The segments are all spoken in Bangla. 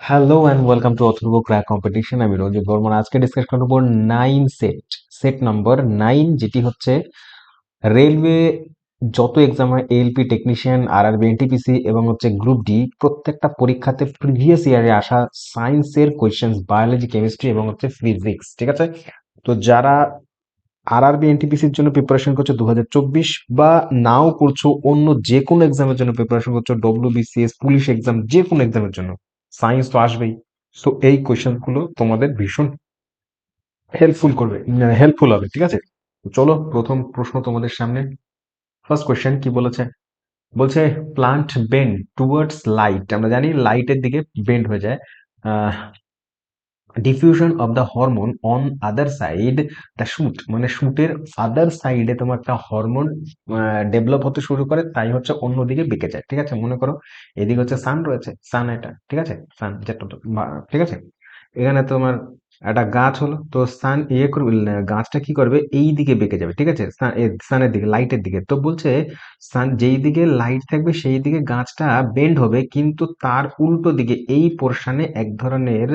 Hello and welcome to Atharva crack competition. আমি রঞ্জিত বর্মন। আজকে ডিসকাস করব 9 সেট নম্বর 9, যেটি হচ্ছে রেলওয়ে যত এক্সাম হয়, এএলপি টেকনিশিয়ান, আরআরবি, এনটিপিসি এবং হচ্ছে গ্রুপ ডি, প্রত্যেকটা পরীক্ষাতে প্রিভিয়াস ইয়ারে আসা সায়েন্সের কোয়েশ্চেন্স, বায়োলজি, কেমিস্ট্রি এবং হচ্ছে ফিজিক্স। ঠিক আছে, তো যারা আরআরবি এনটিপিসির জন্য প্রিপারেশন করছো 2024, বা নাও করছো, অন্য যে কোনো এক্সামের জন্য প্রিপারেশন করছো, ডব্লিউবিসিএস, পুলিশ এক্সাম, যে কোনো এক্সামের জন্য সায়েন্স তো আসবেই। তো এই কোয়েশ্চেন গুলো তোমাদের ভীষণ হেল্পফুল হবে। ঠিক আছে, তো চলো প্রথম প্রশ্ন তোমাদের সামনে। ফার্স্ট কোয়েশ্চেন কি বলেছে? বলছে প্লান্ট বেন্ড টুয়ার্ডস লাইট। আমরা জানি লাইটের দিকে বেন্ড হয়ে যায়। Diffusion of the hormone on other side the shoot, মানে শুটের আদার সাইডে তোমার একটা হরমোন ডেভেলপ হতে শুরু করে, তাই হচ্ছে অন্যদিকে বেঁকে যায়। ঠিক আছে, মনে করো এদিকে হচ্ছে সান রয়েছে, সান এটা, ঠিক আছে, সান যেটা ঠিক আছে, এখানে তোমার একটা গাছ হলো, তো সান ইয়ে করবে, গাছটা কি করবে, এই দিকে বেঁকে যাবে। ঠিক আছে, সানের দিকে, লাইটের দিকে। তো বলছে সান যেই দিকে লাইট থাকবে সেই দিকে গাছটা বেন্ড হবে, কিন্তু তার উল্টো দিকে এই পোর্শনে এক ধরনের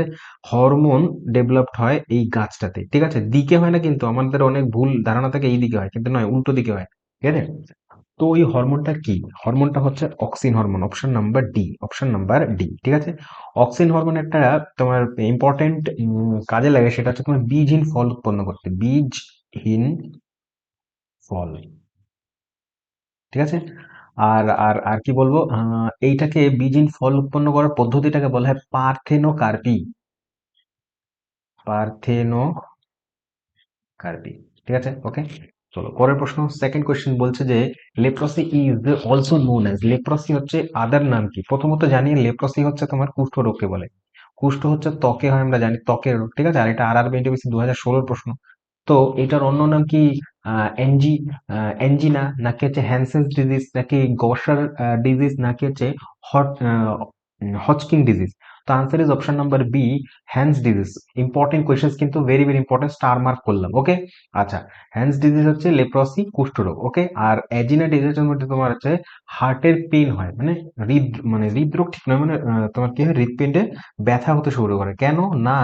হরমোন ডেভেলপড হয় এই গাছটাতে। ঠিক আছে, দিকে হয় না, কিন্তু আমাদের অনেক ভুল ধারণা থাকে এই দিকে হয়, কিন্তু নয়, উল্টো দিকে হয়। ঠিক আছে, তো ওই হরমোনটা কি? হরমোনটা হচ্ছে auxin hormone, option number D, option number D. ঠিক আছে, অক্সিন হরমোন একটা তোমার ইম্পর্টেন্ট কাজে লাগে, সেটা হচ্ছে তোমার বীজহীন ফল উৎপন্ন করতে, বীজহীন ফল। ঠিক আছে, আর আর আর কি বলবো, এইটাকে বীজহীন ফল উৎপন্ন করার পদ্ধতিটাকে বলা হয় পার্থেনোকার্পি, পার্থেনো কার্বি। ঠিক আছে, ওকে। চলো পরের প্রশ্ন, সেকেন্ড কোয়েশ্চেন বলছে যে leprosy is also known as, leprosy হচ্ছে আদার নাম কি? প্রথমত জানি লেপ্রসি হচ্ছে তোমার কুষ্ঠ রোগকে বলে। কুষ্ঠ হচ্ছে ত্বকে হয়, আমরা জানি ত্বকের রোগ। ঠিক আছে, আর এটা আরআরবি এনটিপিসি 2016 প্রশ্ন। তো এটার অন্য নাম কি? এনজি এনজিনা, নাকি হচ্ছে হ্যানসেন্স ডিজিজ, নাকি গসার ডিজিজ, নাকি হচ্ছে হট হচকিং ডিজিজ? তো answer is option number B, Hansen's disease. Important question, কিন্তু very very important, star mark করলাম। ওকে, আচ্ছা, হ্যান্স ডিজিজ হচ্ছে লেপ্রসি, কুষ্ঠরোগ। ওকে, আর এজিনা ডিজিজের মধ্যে তোমার হচ্ছে হার্টের পেন হয়, মানে মানে হৃদরোগ ঠিক নয়, মানে তোমার কি হয়, হৃদপিণ্ডে ব্যথা হতে শুরু করে। কেন না,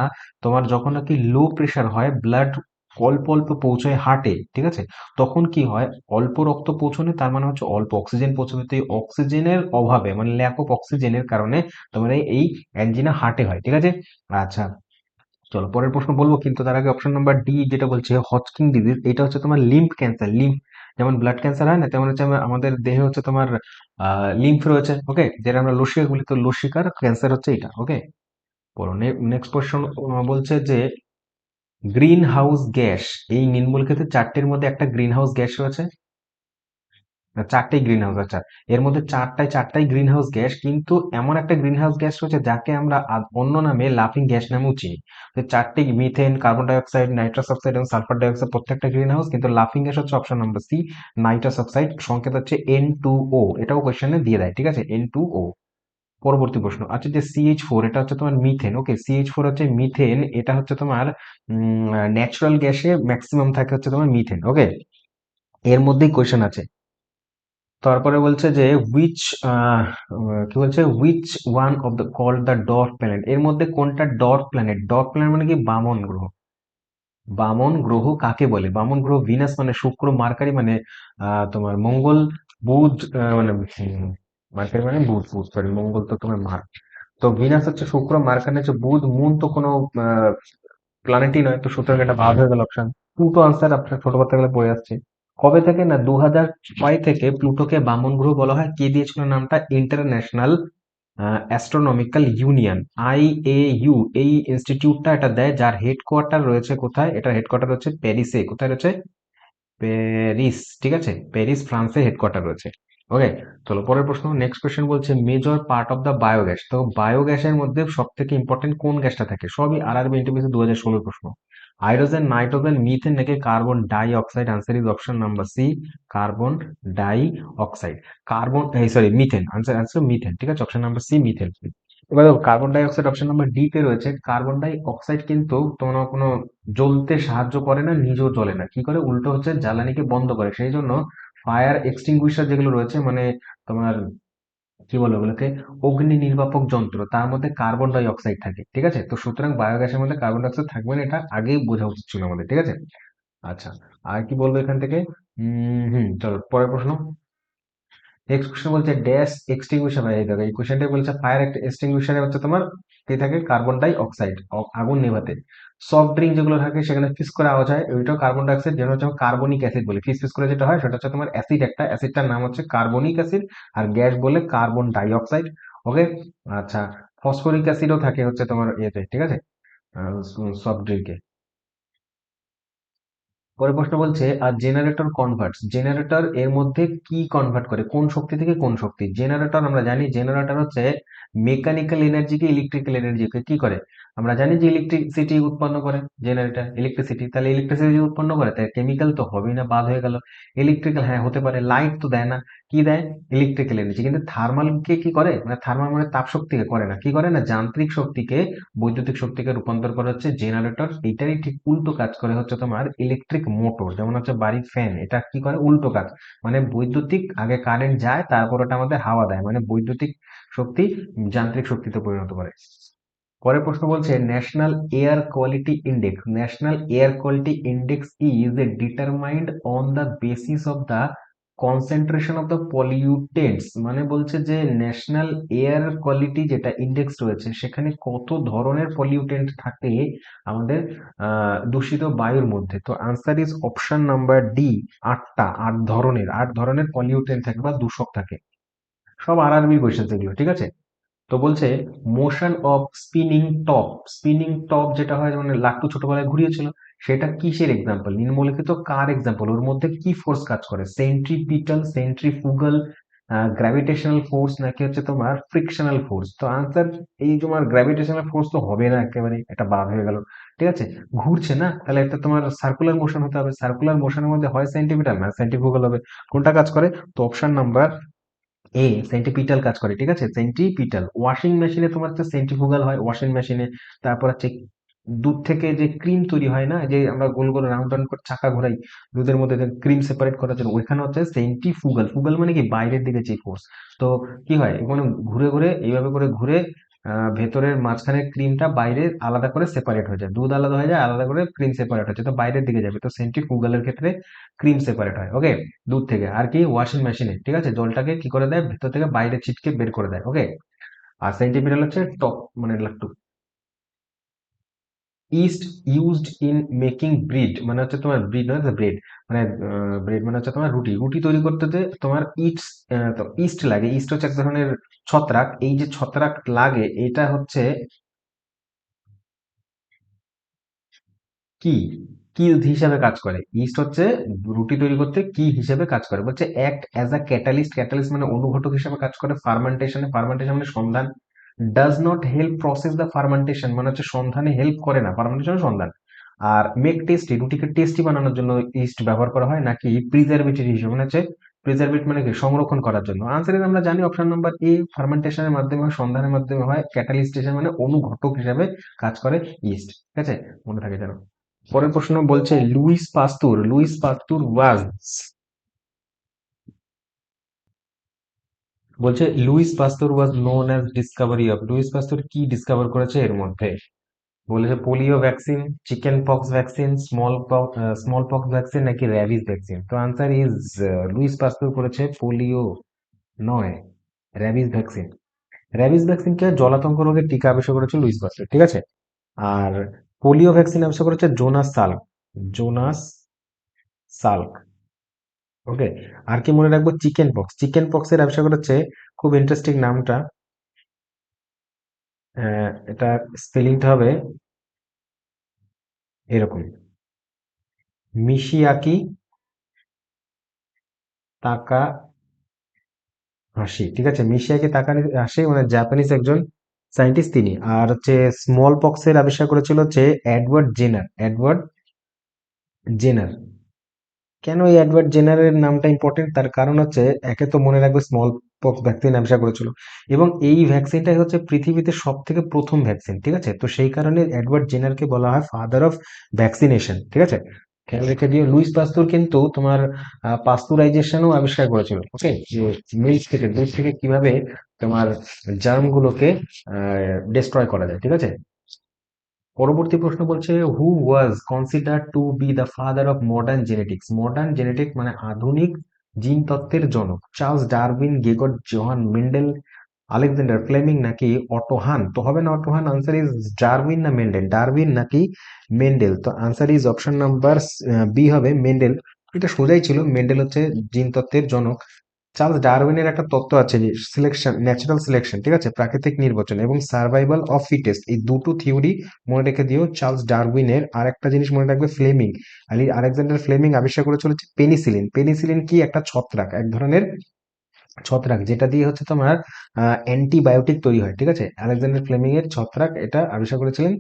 তোমার যখন নাকি লো প্রেশার হয়, ব্লাড অল্প অল্প পৌঁছায় হার্টে। ঠিক আছে, তখন কি হয়, অল্প রক্ত পৌঁছনে তার মানে হচ্ছে অল্প অক্সিজেন পৌঁছবে, তো এই অক্সিজেনের অভাবে, মানে ল্যাক অফ অক্সিজেনের কারণে তোমার এই অ্যাঞ্জিনা হার্টে হয়। ঠিক আছে, আচ্ছা, চলো পরের প্রশ্ন বলবো, কিন্তু তার আগে অপশন নাম্বার ডি যেটা বলছে হজকিং ডিজিজ, এটা হচ্ছে তোমার লিম্ফ ক্যান্সার। লিম্ফ যেমন ব্লাড ক্যান্সার হয় না, তেমন হচ্ছে আমাদের দেহে হচ্ছে তোমার লিম্ফ রয়েছে। ওকে, যেটা আমরা লসিকা বলি, তো লসিকার ক্যান্সার হচ্ছে এটা। ওকে, পড়ো। নেক্সট কোশ্চেন বলছে যে গ্রিন হাউস গ্যাস, এই নিম্নলিখিত চারটির মধ্যে একটা গ্রিন হাউস গ্যাস রয়েছে। চারটেই গ্রিন হাউস, আচ্ছা, এর মধ্যে চারটাই গ্রিন হাউস গ্যাস, কিন্তু এমন একটা গ্রিন হাউস গ্যাস রয়েছে যাকে আমরা অন্য নামে লাফিং গ্যাস নামেও চিনি। তো চারটি, methane, carbon dioxide, nitrous oxide এবং সালফার ডাইঅক্সাইড, প্রত্যেকটা গ্রিন হাউস, কিন্তু লাফিং গ্যাস হচ্ছে option number C, nitrous oxide, সংকেত হচ্ছে N2O, এটাও কোয়েশ্চেনে দিয়ে দেয়। ঠিক আছে, N2O। পরবর্তী প্রশ্ন, আচ্ছা, যে CH4, এটা হচ্ছে তোমার মিথেন। ওকে, CH4 হচ্ছে মিথেন, এটা হচ্ছে তোমার ন্যাচারাল গ্যাসে ম্যাক্সিমাম থাকে হচ্ছে তোমার মিথেন। ওকে, এর মধ্যেই কোয়েশ্চেন আছে। তারপরে বলছে যে হুইচ কি বলছে, which one of the called the dark planet, এর মধ্যে কোনটা ডর্ক প্ল্যানেট? ডর্ক প্ল্যানেট মানে কি? বামন গ্রহ। বামন গ্রহ কাকে বলে? বামন গ্রহ ভিনাস মানে শুক্র, মার্কারি মানে তোমার মঙ্গল, বুধ মানে মার্কারি মানে বুধ, বুধ সরি, মঙ্গল তো তোমার মার্ক। তো ভিনাস হচ্ছে শুক্র, মার্কারি হচ্ছে বুধ, মুন তো কোনো প্ল্যানেটই নয়, তো সুতরাং এটা বাদ হয়ে গেল অপশন। প্লুটো আনসার, আপনার ছোটবেলা থেকে পড়ে আসছে। কবে থেকে না, 2006 থেকে প্লুটোকে বামন গ্রহ বলা হয়। কে দিয়েছিল নামটা? ইন্টারন্যাশনাল অ্যাস্ট্রোনমিক্যাল ইউনিয়ন, IAU, এই ইনস্টিটিউটটা এটা দেয়, যার হেডকোয়ার্টার রয়েছে কোথায়? এটার হেডকোয়ার্টার হচ্ছে প্যারিসে। কোথায় রয়েছে? প্যারিস। ঠিক আছে, প্যারিস ফ্রান্সে হেডকোয়ার্টার রয়েছে। ওকে, চলো পরের প্রশ্ন। নেক্সট কোয়েশ্চেন বলছে major part of the biogas, তো বায়োগ্যাসের মধ্যে সব থেকে ইম্পর্টেন্ট কোন গ্যাসটা থাকে? সবই আরআরবি এনটিপিসি 2016 প্রশ্ন। হাইড্রোজেন, নাইট্রোজেন, মিথেন, নাকি carbon dioxide? Answer is option number C, carbon dioxide. Carbon, sorry, methane. Answer answer methane. ঠিক আছে, অপশন নাম্বার সি, মিথেন। এবার দেখো, carbon dioxide option number D তে রয়েছে। কার্বন ডাই অক্সাইড কিন্তু তোমার কোনো জ্বলতে সাহায্য করে না, নিজেও জ্বলে না। কি করে? উল্টো হচ্ছে জ্বালানিকে বন্ধ করে। সেই জন্য ফায়ার এক্সটিংগুইশার যেগুলো রয়েছে, মানে তোমার কি বলে ওগুলোকে, অগ্নি নির্বাপক যন্ত্র, তার মধ্যে কার্বন ডাই অক্সাইড থাকে, ঠিক আছে? তো সুতরাং বায়োগ্যাসের মধ্যে কার্বন ডাই অক্সাইড থাকবে না, এটা আগেই বোঝা উচিত ছিল আমাদের, ঠিক আছে? আচ্ছা, আর কি বলবো এখান থেকে? চলো পরের প্রশ্ন। নেক্সট কোশ্চেন বলছে ড্যাশ এক্সটিংগুইশার, এই দেখো এই কোশ্চেনটাই বলছে ফায়ার এক্সটিংগুইশারে হচ্ছে তোমার কি থাকে, কার্বন ডাই অক্সাইড, আগুন নেভাতে। সফট ড্রিঙ্ক যেগুলো থাকে সেখানে ফিস করে আওয়াজ হয়, ওইটাও কার্বন ডাই অক্সাইড, যেটা হচ্ছে কার্বনিক অ্যাসিড বলে, ফিস ফিস করে যেটা হয় সেটা হচ্ছে তোমার অ্যাসিড, একটা অ্যাসিডটার নাম হচ্ছে কার্বনিক অ্যাসিড, আর গ্যাস বলে কার্বন ডাই অক্সাইড। ওকে। আচ্ছা, ফসফরিক অ্যাসিডও থাকে হচ্ছে তোমার ইয়েতে, ঠিক আছে, সফট ড্রিঙ্কে। পরের প্রশ্ন বলছে আর জেনারেটর কনভার্টস, জেনারেটর এর মধ্যে কি কনভার্ট করে, কোন শক্তি থেকে কোন শক্তি? জেনারেটর আমরা জানি জেনারেটর হচ্ছে মেকানিক্যাল এনার্জিকে ইলেকট্রিক্যাল এনার্জিকে কি করে, আমরা জানি যে ইলেকট্রিসিটি উৎপন্ন করে জেনারেটর, ইলেকট্রিসিটি, তাহলে ইলেকট্রিসিটি উৎপন্ন করে, তাই কেমিক্যাল তো হবেই না, বাদ হয়ে গেল। ইলেকট্রিক্যাল হ্যাঁ হতে পারে, লাইট তো দেয় না, কি দেয়, ইলেকট্রিক্যাল এনার্জি। কিন্তু থার্মালকে কি করে, মানে থার্মাল মানে তাপ শক্তিকে করে না, কি করে না, যান্ত্রিক শক্তিকে বৈদ্যুতিক শক্তিকে রূপান্তর করা হচ্ছে জেনারেটর। এইটারই ঠিক উল্টো কাজ করে হচ্ছে তোমার ইলেকট্রিক মোটর, যেমন হচ্ছে বাড়ির ফ্যান, এটা কি করে, উল্টো কাজ, মানে বৈদ্যুতিক আগে কারেন্ট যায়, তারপর ওটা আমাদের হাওয়া দেয়, মানে বৈদ্যুতিক শক্তি যান্ত্রিক শক্তিতে পরিণত করে। পরের প্রশ্ন বলছে national air quality index, national air quality index is determined on the basis of the concentration of the pollutants, মানে বলছে যে ন্যাশনাল এয়ার কোয়ালিটি যেটা ইন্ডেক্স রয়েছে সেখানে কত ধরনের পলিউটেন্ট থাকে আমাদের দূষিত বায়ুর মধ্যে। তো answer is option number D, আটটা, আট ধরনের পলিউটেন্ট থাকে বা দূষক থাকে। সব আরআরবি কোয়েশ্চেন এগুলো, ঠিক আছে? তো বলছে motion of spinning top, spinning top যেটা হয় মানে লাট্টু ছোটবেলায় ঘুরিয়েছিল, সেটা কিসের এক্সাম্পল, নিম্নলিখিত কার এক্সাম্পল, ওর মধ্যে কি ফোর্স কাজ করে, সেন্ট্রিপিটাল, সেন্ট্রিফুগাল, গ্র্যাভিটেশনাল ফোর্স, নাকি হচ্ছে তোমার ফ্রিকশনাল ফোর্স? তো আনসার এই তোমার গ্র্যাভিটেশনাল ফোর্স তো হবে না, একেবারে এটা বাদ হয়ে গেল, ঠিক আছে? ঘুরছে না, তাহলে একটা তোমার সার্কুলার মোশন হতে হবে, সার্কুলার মোশনের মধ্যে হয় সেন্ট্রিপিটাল না সেন্ট্রিফুগাল হবে, কোনটা কাজ করে? তো অপশন নাম্বার এ সেন্টিপিটাল কাজ করে, ঠিক আছে, সেন্টিপিটাল। ওয়াশিং মেশিনে তোমার হচ্ছে সেন্ট্রিফুগাল হয় ওয়াশিং মেশিনে। তারপর হচ্ছে দুধ থেকে যে ক্রিম তৈরি হয় না, যে আমরা গোল গোল রাউন্ড রাউন্ড করে চাকা ঘোরাই দুধের মধ্যে ক্রিম সেপারেট করার জন্য, ওইখানে হচ্ছে সেন্ট্রিফুগাল, ফুগাল মানে কি বাইরের দিকে যে ফোর্স। তো কি হয়, এখানে ঘুরে ঘুরে এইভাবে করে ঘুরে ভেতরের মাঝখানের ক্রিমটা বাইরে আলাদা করে সেপারেট হয়ে যায়, দুধ আলাদা হয়ে যায়, আলাদা করে ক্রিম সেপারেট হচ্ছে, তো বাইরের দিকে যাবে, তো সেন্ট্রিফুগালের ক্ষেত্রে ক্রিম সেপারেট হয়। ওকে, দুধ থেকে। আর কি, ওয়াশিং মেশিনে, ঠিক আছে, জলটাকে কি করে দেয়, ভেতর থেকে বাইরে ছিটকে বের করে দেয়। ওকে। আর সেন্টিপিটাল হচ্ছে টপ, মানে লাট্টু। Yeast used in making bread, মানে হচ্ছে তোমার ব্রিড মানে ব্রেড, মানে ব্রেড মানে হচ্ছে তোমার রুটি, রুটি তৈরি করতে যে তোমার ইস্ট, তো ইস্ট লাগে, ইস্ট হচ্ছে এক ধরনের ছত্রাক, এই যে ছত্রাক লাগে এটা হচ্ছে কি, কি হিসাবে কাজ করে, ইস্ট হচ্ছে রুটি তৈরি করতে কি হিসেবে কাজ করে, বলছে act as a catalyst, catalyst মানে অনুঘটক হিসেবে কাজ করে, ফার্মেন্টেশনে, ফার্মেন্টেশন মানে সন্ধান, does not help process the fermentation মানে হচ্ছে সন্ধানে হেল্প করে না, ফার্মেন্টেশন সন্ধান। আর মেক টেস্টি, রুটিকে টেস্টি বানানোর জন্য ইস্ট ব্যবহার করা হয়, নাকি প্রিজারভেটিভ হিসেবে, মানে হচ্ছে প্রিজারভেট মানে কি, সংরক্ষণ করার জন্য? আনসার আমরা জানি অপশন নাম্বার এ, ফার্মেন্টেশনের মাধ্যমে হয়, সন্ধানের মাধ্যমে হয়, ক্যাটালিস্ট হিসেবে মানে অনুঘটক হিসেবে কাজ করে ইস্ট, ঠিক আছে, মনে থাকে যেন। পরের প্রশ্ন বলছে লুইস পাস্তুর, লুইস পাস্তুর ওয়াজ, বলছে Luis পাস্তুর was known as Discovery of, Luis পাস্তুর কি ডিসকভার করেছে এর মধ্যে? বলেছে polio vaccine, chicken pox vaccine, small pox vaccine, নাকি র্যাবিস ভ্যাকসিন? তো আনসার ইজ লুইস পাস্তুর করেছে পোলিও নয়, র্যাবিস ভ্যাকসিন। র্যাবিস ভ্যাকসিনকে জলাতঙ্ক রোগের টিকা আবিষ্কার করেছে লুইস পাস্তুর, ঠিক আছে? আর পোলিও ভ্যাকসিন আবিষ্কার করেছে জোনাস সাল্ক, জোনাস সাল্ক। ওকে। আর কি মনে রাখবো, চিকেন পক্স, চিকেন পক্স এর ব্যবসা করেছে, খুব ইন্টারেস্টিং নামটা, এটা স্পেলিংটা হবে এরকম, মিশিয়াকি তাকা হাসি, ঠিক আছে, মিশিয়াকি তাকা হাসি, মানে জাপানিজ একজন সায়েন্টিস্ট তিনি। আর হচ্ছে স্মল পক্স এর আবিষ্কার করেছিল হচ্ছে এডওয়ার্ড জেনার, এডওয়ার্ড জেনার। কেন এই এডওয়ার্ড জেনারের নামটা ইম্পর্টেন্ট, তার কারণ হচ্ছে একে তো মনে রাখবে স্মল পক্স ভ্যাকসিন আবিষ্কার করেছিল, এবং এই ভ্যাকসিনটাই হচ্ছে পৃথিবীতে সব থেকে প্রথম ভ্যাকসিন, ঠিক আছে, তো সেই কারণে এডওয়ার্ড জেনারকে বলা হয় ফাদার অফ ভ্যাকসিনেশন, ঠিক আছে। খেয়াল রেখে দিও, লুইস পাস্তুর কিন্তু তোমার পাস্তুরাইজেশনও আবিষ্কার করেছিল। ওকে, যে মিল্ক থেকে, দুধ থেকে কিভাবে তোমার জার্ম গুলোকে ডিস্ট্রয় করা যায়। ঠিক আছে, পরবর্তী প্রশ্ন বলছে, who was considered to be the father of modern genetics. Modern genetic মানে আধুনিক জিন তত্ত্বের জনক। Charles Darwin, Gregor Johann Mendel, Alexander Fleming নাকি অটো হান? তো হবে না Otto Hahn, answer is Darwin না মেন্ডেল? ডারউইন নাকি মেন্ডেল? তো answer is option number B হবে মেন্ডেল। এটা সোজাই ছিল, মেন্ডেল হচ্ছে জিন তত্ত্বের জনক। চার্লস ডারউইনের একটা তত্ত্ব আছে যে সিলেকশন, ন্যাচারাল সিলেকশন, ঠিক আছে, প্রাকৃতিক নির্বাচন এবং সার্ভাইভাল অফ ফিটেস্ট, এই দুটো থিওরি মনে রেখে দিও চার্লস ডারউইনের। আর একটা জিনিস মনে রাখবে, ফ্লেমিং, আলেকজান্ডার ফ্লেমিং আবিষ্কার করে চলেছে পেনিসিলিন। পেনিসিলিন কি? একটা ছত্রাক, এক ধরনের ছত্রাক, যেটা দিয়ে হচ্ছে তোমার অ্যান্টিবায়োটিক তৈরি হয়। ঠিক আছে, আলেকজান্ডার ফ্লেমিং এর ছত্রাক এটা আবিষ্কার করেছিলেন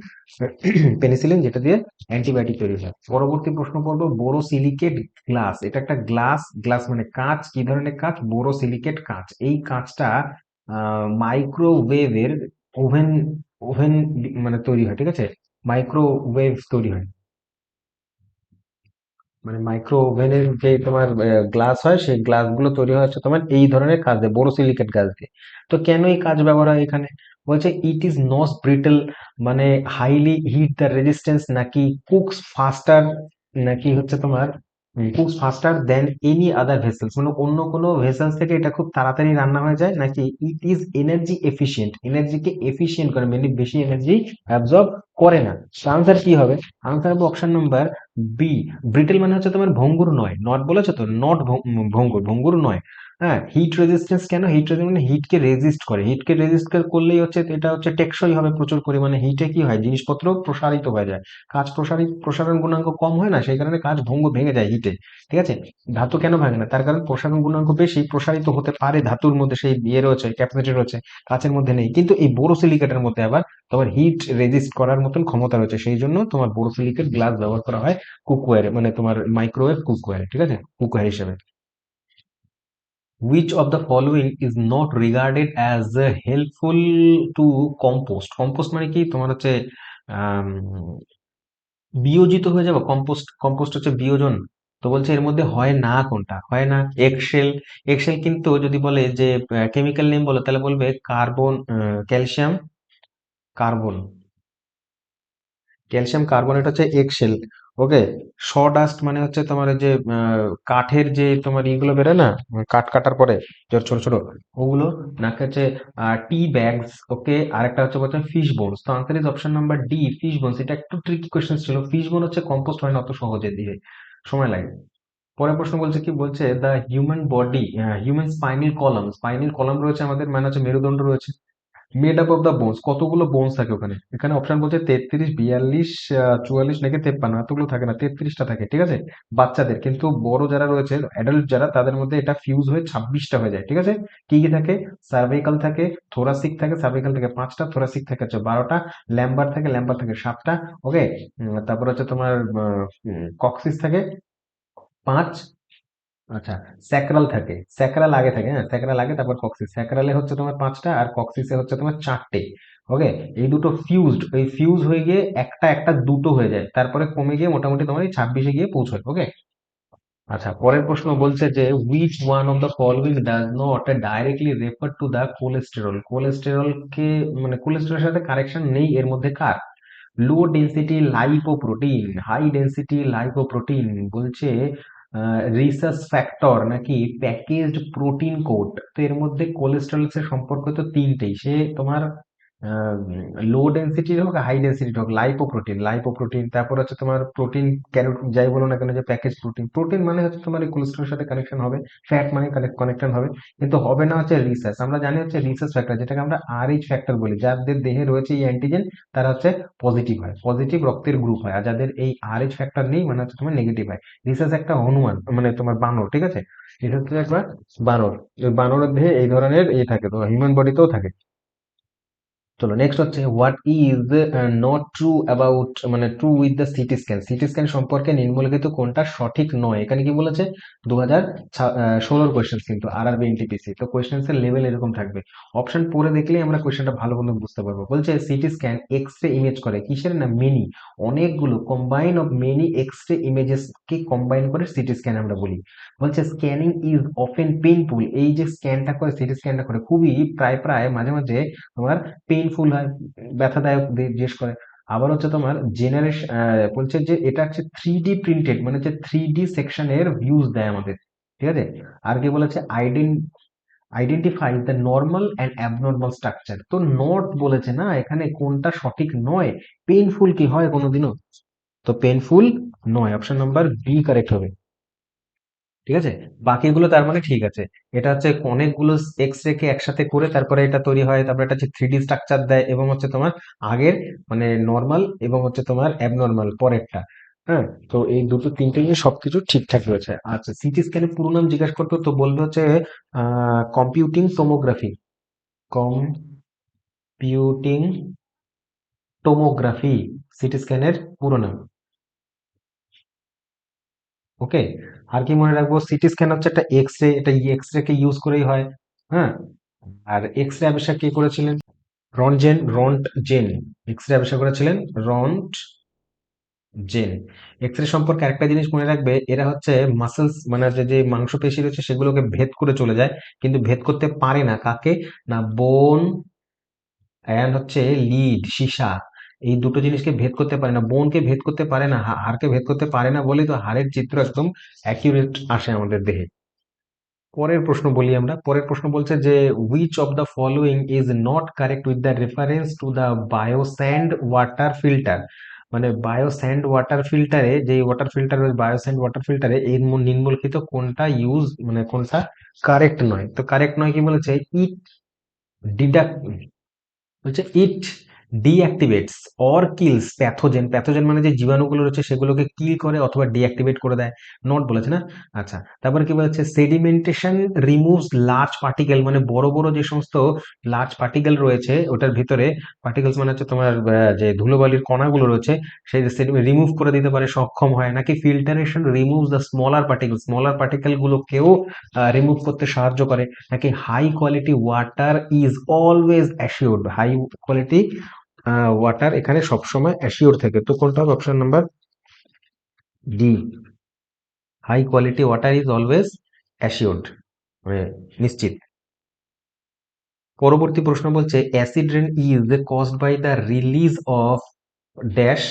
পেনিসিলিন, যেটা দিয়ে অ্যান্টিবায়োটিক তৈরি হয়। পরবর্তী প্রশ্ন পড়ব, বোরোসিলিকেট গ্লাস। এটা একটা গ্লাস, গ্লাস মানে কাঁচ। কি ধরনের কাঁচ? বোরোসিলিকেট কাঁচ। এই কাঁচটা মাইক্রোওয়েভের ওভেন, ওভেন মানে তৈরি হয়। ঠিক আছে, মাইক্রোওয়েভ তৈরি হয়, মানে মাইক্রো ওভেনের যে তোমার গ্লাস হয়, সেই গ্লাস গুলো তৈরি হয় হচ্ছে তোমার এই ধরনের কাজ দিয়ে, বোরোসিলিকেট গ্লাস দিয়ে। তো কেন এই কাজ ব্যবহার হয় এখানে? বলছে ইট ইজ নট ব্রিটল, মানে হাইলি হিট দ্য রেজিস্ট্যান্স, নাকি কুকস ফাস্টার, নাকি হচ্ছে তোমার cooks ফাস্টার than any other vessels, মানে অন্য কোনো ভেসেলস থেকে এটা খুব তাড়াতাড়ি রান্না হয়ে যায়, নাকি ইট ইজ এনার্জি এফিশিয়েন্ট, এনার্জিকে এফিশিয়েন্ট করে, মানে বেশি এনার্জি অ্যাবজর্ব করে না। আনসার কি হবে? আনসার হবে অপশন নাম্বার বি, ব্রিটেল মানে হচ্ছে তোমার ভঙ্গুর নয়, নট বলেছো তো, নট ভঙ্গুর, ভঙ্গুর নয়। হ্যাঁ, হিট রেজিস্ট্যান্স কেন? হিট রেজিস্ট্যান্স মানে হিটকে রেজিস্ট করে, হিটকে রেজিস্ট করলেই হচ্ছে এটা হচ্ছে টেকসই হবে, প্রচুর পরিমাণে হিটে কি হয়, জিনিসপত্র প্রসারিত হয়ে যায়, কাজ প্রসারণ গুণাঙ্ক কম হয় না, সেই কারণে কাজ ভেঙে যায় হিটে। ঠিক আছে, ধাতু কেন ভাঙে না? তার কারণ প্রসারণ গুণাঙ্ক বেশি, প্রসারিত হতে পারে ধাতুর মধ্যে, সেই ইয়ে রয়েছে, ক্যাপাসিটি রয়েছে, কাচের মধ্যে নেই। কিন্তু এই বোরোসিলিকেটের মধ্যে আবার তোমার হিট রেজিস্ট করার মতন ক্ষমতা রয়েছে, সেই জন্য তোমার বোরোসিলিকেট গ্লাস ব্যবহার করা হয় কুকওয়্যার, মানে তোমার মাইক্রোওয়েভ কুকওয়্যার। ঠিক আছে, কুকওয়্যার হিসেবে। which of the following is not regarded as helpful to compost? Compost মানে কি তোমার হচ্ছে আম, বিয়োজিত হয়ে যাবে, কম্পোস্ট, কম্পোস্ট হচ্ছে বিয়োজন। তো বলছে এর মধ্যে হয় না কোনটা? হয় না এক্সেল। এক্সেল কিন্তু যদি বলে যে কেমিক্যাল নেম বলো, তাহলে বলবে carbon, calcium carbon, calcium carbonate হচ্ছে এক্সেল। ওকে, সডাস্ট মানে হচ্ছে তোমার ওই যে কাঠের যে তোমার ইগুলো বেরোয় না, কাঠ কাটার পরে যে ছোট ছোট ওগুলো, নাকি হচ্ছে টি ব্যাগস। ওকে, আরেকটা হচ্ছে বলছে ফিশ বোনস। তো answer is option number D, fish bones. এটা একটু ট্রিকি কোয়েশ্চেন ছিল, ফিশ বোন হচ্ছে কম্পোস্ট হয় না অত সহজে দিয়ে, সময় লাগে। পরের প্রশ্ন বলছে কি, বলছে the human body, human spinal column, spinal column রয়েছে আমাদের, মানে হচ্ছে মেরুদণ্ড রয়েছে, made up of the bones, কতগুলো বোনস থাকে ওখানে? এখানে অপশন বলছে 33, 42, 44 নাকি 53, এতগুলো থাকে না, 33টা থাকে। ঠিক আছে, বাচ্চাদের, কিন্তু বড় যারা রয়েছে, অ্যাডাল্ট যারা, তাদের মধ্যে এটা ফিউজ হয়ে 26টা হয়ে যায়। ঠিক আছে, কি কি থাকে? সার্ভাইকাল থাকে, থোরাসিক থাকে, সার্ভাইকাল থাকে 5টা, থোরাসিক থাকে হচ্ছে 12টা, ল্যাম্বার থাকে, ল্যাম্বার থাকে 7টা। ওকে, তারপর হচ্ছে তোমার কক্সিস থাকে 5। আচ্ছা, স্যাক্রাল থাকে, স্যাক্রাল আগে থাকে, হ্যাঁ স্যাক্রাল আগে, তারপর কক্সিস। স্যাক্রালে হচ্ছে তোমার 5টা আর কক্সিসে হচ্ছে তোমার 4টে। ওকে, এই দুটো ফিউজড, এই ফিউজ হয়ে গিয়ে একটা একটা দুটো হয়ে যায়, তারপরে কমে গিয়ে মোটামুটি তোমার এই 26-এ গিয়ে পৌঁছয়। ওকে, আচ্ছা, পরের প্রশ্ন বলছে যে which one of the following does not directly refer to the cholesterol? কোলেস্টেরলকে, মানে কোলেস্টেরলের সাথে কানেকশন নেই এর মধ্যে কার? Low density lipoprotein, high density lipoprotein, বলছে রিসাস ফ্যাক্টর, নাকি প্যাকেজড প্রোটিন কোড। তো এর মধ্যে কোলেস্টেরলের সম্পর্ক তো তিনটেই, সে তোমার লো ডেন্সিটির হোক, হাই ডেন্সিটির হোক, লাইপোপ্রোটিন, লাইপোপ্রোটিন, তারপর হচ্ছে তোমার প্রোটিন, ক্যারো যাই বলো না কেন, যে প্যাকেজ প্রোটিন, প্রোটিন মানে হচ্ছে তোমার এই কোলেস্টেরলের সাথে কানেকশন হবে, ফ্যাট মানে কানেকশন হবে, কিন্তু হবে না হচ্ছে রিসাস। আমরা জানি হচ্ছে রিসাস ফ্যাক্টর, যেটাকে আমরা আরএইচ ফ্যাক্টর বলি, যাদের দেহে রয়েছে এই অ্যান্টিজেন তারা হচ্ছে পজিটিভ হয়, পজিটিভ রক্তের গ্রুপ হয়, আর যাদের এই আরএইচ ফ্যাক্টর নেই মানে হচ্ছে তোমার নেগেটিভ হয়। রিসাস একটা হনুমান, মানে তোমার বানর। ঠিক আছে, এটা হচ্ছে একটা বানর, ওই বানরের দেহে এই ধরনের থাকে, তো হিউম্যান বডিতেও থাকে। চলো নেক্সট হচ্ছে what is not true about, মানে true with the CT scan. CT scan সম্পর্কে নিম্নলিখিত কোনটা সঠিক নয়। এখানে কি বলেছে 2016 কোয়েশ্চেন, কিন্তু আরআরবি এনটিপিসি, তো কোয়েশ্চেন্স এর লেভেল এরকম থাকবে। অপশন পড়ে দেখলেই আমরা কোয়েশ্চেনটা ভালো মতো বুঝতে পারবো। বলছে CT scan X ray image করে কিসের, না মেনি, অনেকগুলো combine of many X ray images K combine করে সিটি স্ক্যান আমরা বলি। বলছে স্ক্যানিং ইজ অফেন পেইনফুল, এই যে স্ক্যানটা করে সিটি স্ক্যানটা করে খুবই প্রায় প্রায় মাঝে মাঝে তোমার পেইনফুল হয়, ব্যথাদায়ক জিনিস করে। আবার হচ্ছে তোমার জেনারেশন, বলছে যে এটা হচ্ছে 3D প্রিন্টেড, মানে যে 3D সেকশনের ভিউজ দেয় আমাদের, ঠিক আছে। আর কি বলেছে identify the normal and abnormal structure, তো নট বলেছে না এখানে কোনটা সঠিক নয়। পেইনফুল কি হয় কোনোদিনও? তো পেইনফুল নয়, অপশন নাম্বার বি কারেক্ট হবে, ঠিক আছে। বাকিগুলো তার মানে ঠিক আছে। এটা হচ্ছে অনেকগুলো এক্স রে কে একসাথে করে তারপরে এটা তৈরি হয়, তারপরে এটা হচ্ছে 3D স্ট্রাকচার দেয়, এবং হচ্ছে তোমার আগের মানে নর্মাল এবং হচ্ছে তোমার অ্যাবনর্মাল পরেরটা। হ্যাঁ, তো এই দুটো তিনটে জিনিস সবকিছু ঠিকঠাক রয়েছে। আচ্ছা, সিটি স্ক্যানের পুরো নাম জিজ্ঞাসা করতো তো বলবে হচ্ছে computing tomography. Computing tomography CT স্ক্যানের পুরো নাম। ওকে। আর কি মনে রাখবো, সিটি স্ক্যান হচ্ছে একটা এক্স রে, এটা এক্স রে কে ইউজ করেই হয়। হ্যাঁ, আর এক্স রে আবিষ্কার কে করেছিলেন? রন্টজেন এক্স রে আবিষ্কার করেছিলেন রন্টজেন। এক্স রে সম্পর্কে আরেকটা জিনিস মনে রাখবে, এরা হচ্ছে মাসেলস, মানে যে যে মাংসপেশি রয়েছে সেগুলোকে ভেদ করে চলে যায়, কিন্তু ভেদ করতে পারে না কাকে, না বোন অ্যান্ড হচ্ছে লিড সীসা, এই দুটো জিনিসকে ভেদ করতে পারে না। বোনকে ভেদ করতে পারে না, হাড়কে ভেদ করতে পারে না বলেই তো হাড়ের চিত্র একদম অ্যাকিউরেট আসে আমাদের দেহে। পরের প্রশ্ন বলি আমরা। পরের প্রশ্ন বলছে যে which of the following is not correct with the reference to the biosand water filter. মানে বায়োস্যান্ড ওয়াটার ফিল্টারে, যে ওয়াটার ফিল্টার বায়োস্যান্ড ওয়াটার ফিল্টারে এই নিম্নলিখিত কোনটা ইউজ, মানে কোনটা কারেক্ট নয়। তো কারেক্ট নয় কি বলেছে, ইট ডিডাক্ট, বলছে ইট ডিঅ্যাক্টিভেটস অর কিলস প্যাথোজেন। প্যাথোজেন মানে যে জীবাণুগুলো রয়েছে সেগুলোকে কিল করে অথবা ডিঅ্যাক্টিভেট করে দেয়। নট বলেছে না। আচ্ছা, তারপরে কি বলেছে, সেডিমেন্টেশন রিমুভস লার্জ পার্টিকেল, মানে বড় বড় যে সমস্ত লার্জ পার্টিকেল রয়েছে ওটার ভিতরে, পার্টিকেলস মানে হচ্ছে তোমার যে ধুলোবালির কণাগুলো রয়েছে সেই রিমুভ করে দিতে পারে, সক্ষম হয়। নাকি filtration removes the smaller particle গুলোকেও রিমুভ করতে সাহায্য করে। নাকি high quality water is always assured, high quality water এখানে সবসময় অ্যাসিওর থাকে। তো কোনটা হবে, option number D, high quality water is always assured, মানে নিশ্চিত। পরবর্তী প্রশ্ন বলছে acid rain is caused by the release of dash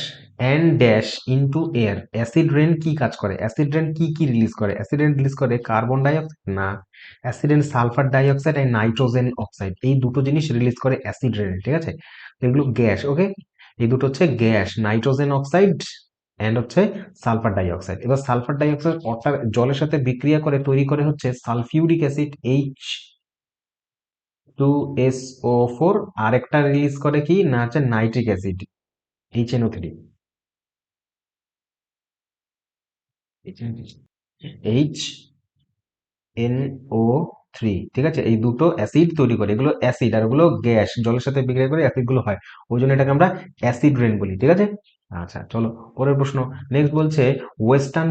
and dash into air. Acid rain কি কাজ করে, অ্যাসিড রেন কি কি রিলিজ করে? অ্যাসিড রেন রিলিজ করে কার্বন ডাইঅক্সাইড না, অ্যাসিড রেন সালফার ডাইঅক্সাইড আর নাইট্রোজেন অক্সাইড, এই দুটো জিনিস রিলিজ করে অ্যাসিড রেন, ঠিক আছে। তো এগুলো গ্যাস, ওকে। এই দুটো হচ্ছে গ্যাস, নাইট্রোজেন অক্সাইড এন্ড হচ্ছে সালফার ডাইঅক্সাইড। এবার সালফার ডাইঅক্সাইড ওয়াটার জলের সাথে বিক্রিয়া করে তৈরি করে হচ্ছে সালফিউরিক অ্যাসিড H2SO4, আরেকটা রিলিজ করে কি না হচ্ছে nitric acid HNO3, H NO3, ঠিক আছে। এই দুটো অ্যাসিড তৈরি করে, এগুলো অ্যাসিড আর ওগুলো গ্যাস, জলের সাথে বিক্রিয়া করে অ্যাসিড গুলো হয়, ওই জন্য এটাকে আমরা অ্যাসিড রেন বলি, ঠিক আছে। আচ্ছা চলো পরের প্রশ্ন। নেক্সট বলছে ওয়েস্টার্ন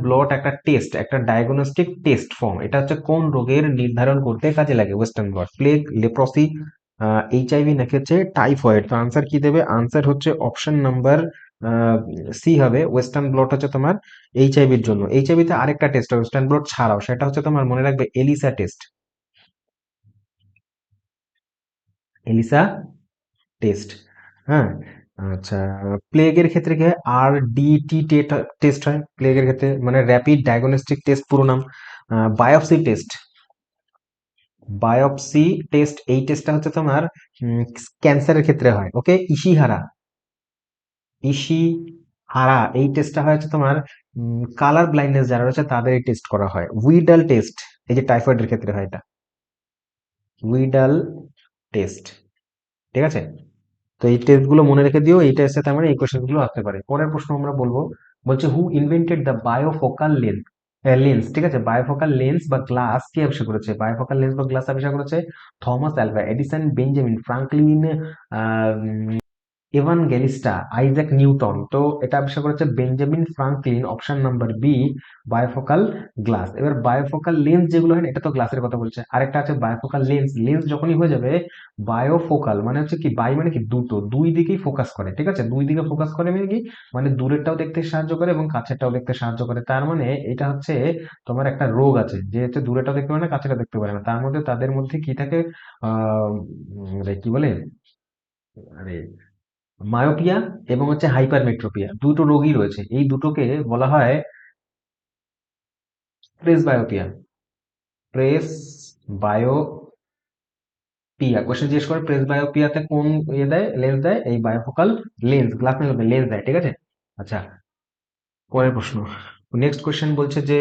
ব্লট একটা টেস্ট, একটা ডায়াগনস্টিক টেস্ট ফর্ম, এটা হচ্ছে কোন রোগের নির্ধারণ করতে কাজে লাগে? Western blot, plague, leprosy, HIV নাকি হচ্ছে টাইফয়েড। তো আনসার কি দেবে? আনসার হচ্ছে অপশন নাম্বার সি হবে। ওয়েস্টার্ন ব্লট হচ্ছে তোমার এইচআইভির জন্য। এইচআইভি তে আরেকটা টেস্ট হয় ওয়েস্টার্ন ব্লট ছাড়াও, সেটা হচ্ছে তোমার মনে রাখবে এলিসা টেস্ট, এলিসা টেস্ট। হ্যাঁ, আচ্ছা। প্লেগের ক্ষেত্রে কি হয়? RDT টেস্ট হয় প্লেগের ক্ষেত্রে, মানে র্যাপিড ডায়াগনস্টিক টেস্ট পুরো নাম। বায়োপসি টেস্ট, বায়োপসি টেস্ট, এই টেস্টটা হচ্ছে তোমার ক্যান্সারের ক্ষেত্রে হয়, ওকে। ইশিহারা এই টেস্টটা হয় হচ্ছে তোমার কালার ব্লাইন্ডনেস যারা রয়েছে তাদের এই টেস্ট করা হয়। উইডাল টেস্ট, এই যে টাইফয়েডের ক্ষেত্রে হয় এটা, উইডাল টেস্ট, ঠিক আছে। তো এই টেস্ট গুলো মনে রেখে দিও, এই টেস্টে তার মানে এই কোশ্চেন গুলো আসতে পারে। পরের প্রশ্ন আমরা বলবো, বলছে who invented the bifocal lens. Lens, ঠিক আছে। বায়োফোকাল লেন্স বা গ্লাস কে আবিষ্কার করেছে? বায়োফোকাল লেন্স বা গ্লাস আবিষ্কার করেছে Thomas Alva Edison, Benjamin Franklin, Evangelista, Isaac Newton. তো এটা আবিষ্কার করেছে Benjamin Franklin, option number B, bifocal glass. এবার বায়োফোকাল লেন্স যেগুলো হয় না, এটা তো গ্লাসের কথা বলছে, আরেকটা আছে বায়োফোকাল লেন্স। লেন্স যখনই হয়ে যাবে বায়োফোকাল, মানে হচ্ছে কি, বাই মানে কি দুটো, দুই দিকেই ফোকাস করে, ঠিক আছে। দুই দিকে ফোকাস করে মানে কি, মানে দূরেরটাও দেখতে সাহায্য করে এবং কাছেরটাও দেখতে সাহায্য করে। তার মানে এটা হচ্ছে তোমার একটা রোগ আছে যে হচ্ছে দূরেরটাও দেখতে পারে না, কাছেরটা দেখতে পারে না। তার মধ্যে তাদের মধ্যে কি থাকে, কি বলে, আরে, মায়োপিয়া এবং হচ্ছে হাইপারমেট্রোপিয়া, দুটো রোগই রয়েছে। এই দুটোকে বলা হয় প্রেসবায়োপিয়া। প্রেসবায়োপিয়া কোশ্চেন জিজ্ঞেস করে প্রেসবায়োপিয়াতে কোন ইয়ে দেয়, লেন্স দেয়, এই বায়োফোকাল লেন্স, গ্লাস লেন্স দেয়, ঠিক আছে। আচ্ছা, পরের প্রশ্ন, নেক্সট কোশ্চেন বলছে যে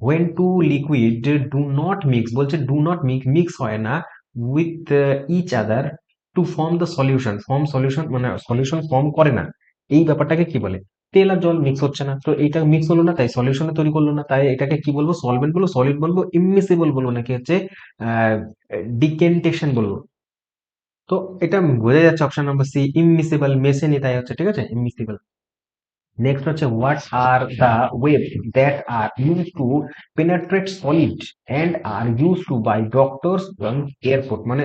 when two liquid do not mix, বলছে ডু নট মিক্স হয় না with each other to form the solution, solution মানে সলিউশন ফর্ম করে না, এই ব্যাপারটাকে কি বলে? তেল আর জল মিক্স হচ্ছে না, তো এইটা মিক্স হলো না, তাই সলিউশন তৈরি করলো না, তাই এটাকে কি বলবো? সলভেন্ট বলবো, সলিড বলবো, ইমমিসিবল বলবো, নাকি হচ্ছে ডিকেন্টেশন বলবো? তো এটা বোঝা যাচ্ছে অপশন নাম্বার সি, ইমমিসিবল, মেশেনি, তাই হচ্ছে, ঠিক আছে, ইমমিসিবল। নেক্সট হচ্ছে what are the wave that are use to penetrate solid and are use to by doctors এবং এয়ারপোর্ট, মানে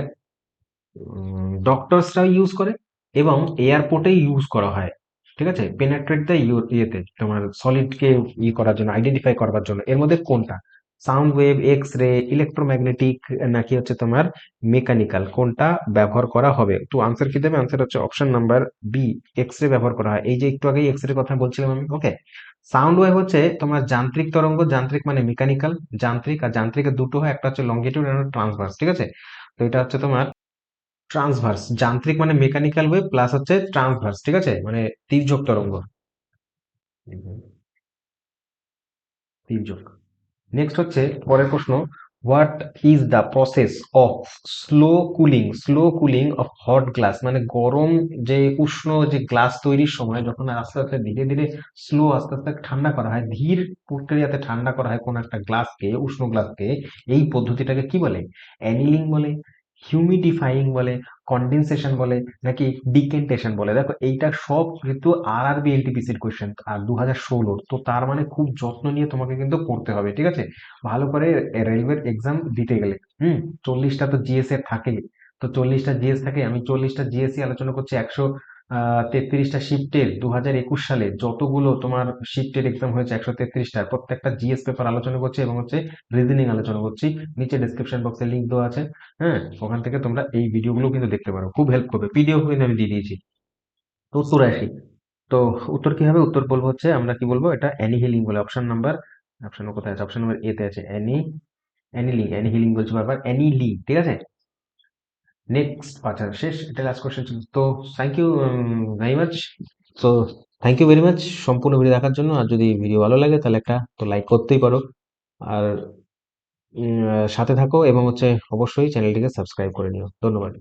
ডক্টরসরা ইউজ করে এবং এয়ারপোর্টে ইউজ করা হয়, ঠিক আছে, পেনেট্রেট দ্য ইয়েতে তোমার সলিডকে করার জন্য, আইডেন্টিফাই করবার জন্য। এর মধ্যে কোনটা? Sound wave, X ray, electromagnetic, নাকি হচ্ছে তোমার মেকানিক্যাল, কোনটা ব্যবহার করা হবে? তো আনসার কি দেবে? আনসার হচ্ছে option number B, X ray ব্যবহার করা হয়। এই যে একটু আগেই এক্স রে কথা বলছিলাম আমি, ওকে। সাউন্ড ওয়েভ হচ্ছে তোমার যান্ত্রিক তরঙ্গ, যান্ত্রিক মানে মেকানিক্যাল, যান্ত্রিক আর যান্ত্রিকের দুটো হয়, একটা হচ্ছে লংজিটিউড আর ট্রান্সভার্স, ঠিক আছে। তো এটা হচ্ছে তোমার ট্রান্সভার্স, যান্ত্রিক মানে মেকানিক্যাল ওয়েভ, প্লাস হচ্ছে ট্রান্সভার্স, ঠিক আছে, মানে তির্যক তরঙ্গ, তির্যক। নেক্সট হচ্ছে পরের প্রশ্ন, what is the process of slow cooling off hot glass, মানে গরম যে উষ্ণ যে গ্লাস তৈরির সময় যখন আস্তে আস্তে ধীরে ধীরে আস্তে আস্তে ঠান্ডা করা হয়, ধীর প্রক্রিয়াতে ঠান্ডা করা হয় কোন একটা গ্লাসকে, উষ্ণ গ্লাসকে, এই পদ্ধতিটাকে কি বলে? অ্যানিলিং বলে, হিউমিডিফাইং বলে, কন্ডেনসেশন বলে, নাকি ডিকেন্টেশন বলে? দেখো এইটা সব কিন্তু আরআরবি এনটিপিসির কোয়েশ্চেন আর 2016, তো তার মানে খুব যত্ন নিয়ে তোমাকে কিন্তু পড়তে হবে, ঠিক আছে, ভালো করে রেলওয়ের এক্সাম দিতে গেলে। 40টা তো জিএস এর থাকে, তো 40টা জিএস থাকে, আমি 40টা জিএসই আলোচনা করছি, 133টা শিফটের 2021 সালে যতগুলো তোমার শিফটের এক্সাম হয়েছে, 133টার প্রত্যেকটা জিএস পেপার আলোচনা করছি এবং হচ্ছে রিজনিং আলোচনা করছি। নিচে ডেসক্রিপশন বক্সে লিঙ্ক দেওয়া আছে, হ্যাঁ, ওখান থেকে তোমরা এই ভিডিওগুলো কিন্তু দেখতে পারো, খুব হেল্প করবে, পিডিএফ কিন্তু আমি দিয়ে দিয়েছি। তো উত্তর আসি, তো উত্তর কি হবে? উত্তর বলবো হচ্ছে, আমরা কি বলবো, এটা অ্যানিহিলিং বলে, অপশন নাম্বার, অপশন কোথায় আছে, অপশন নাম্বার এ তে আছে, অ্যানিহিলিং বলছি বারবার, অ্যানিলিং, ঠিক আছে। নেক্সট, আচ্ছা শেষ, এটা লাস্ট কোশ্চেন ছিল। তো থ্যাংক ইউ ভেরি মাচ, তো থ্যাংক ইউ ভেরি মাচ সম্পূর্ণ ভিডিও দেখার জন্য। আর যদি ভিডিও ভালো লাগে তাহলে একটা তো লাইক করতেই পারো, আর সাথে থাকো এবং হচ্ছে অবশ্যই চ্যানেলটিকে সাবস্ক্রাইব করে নিও। ধন্যবাদ।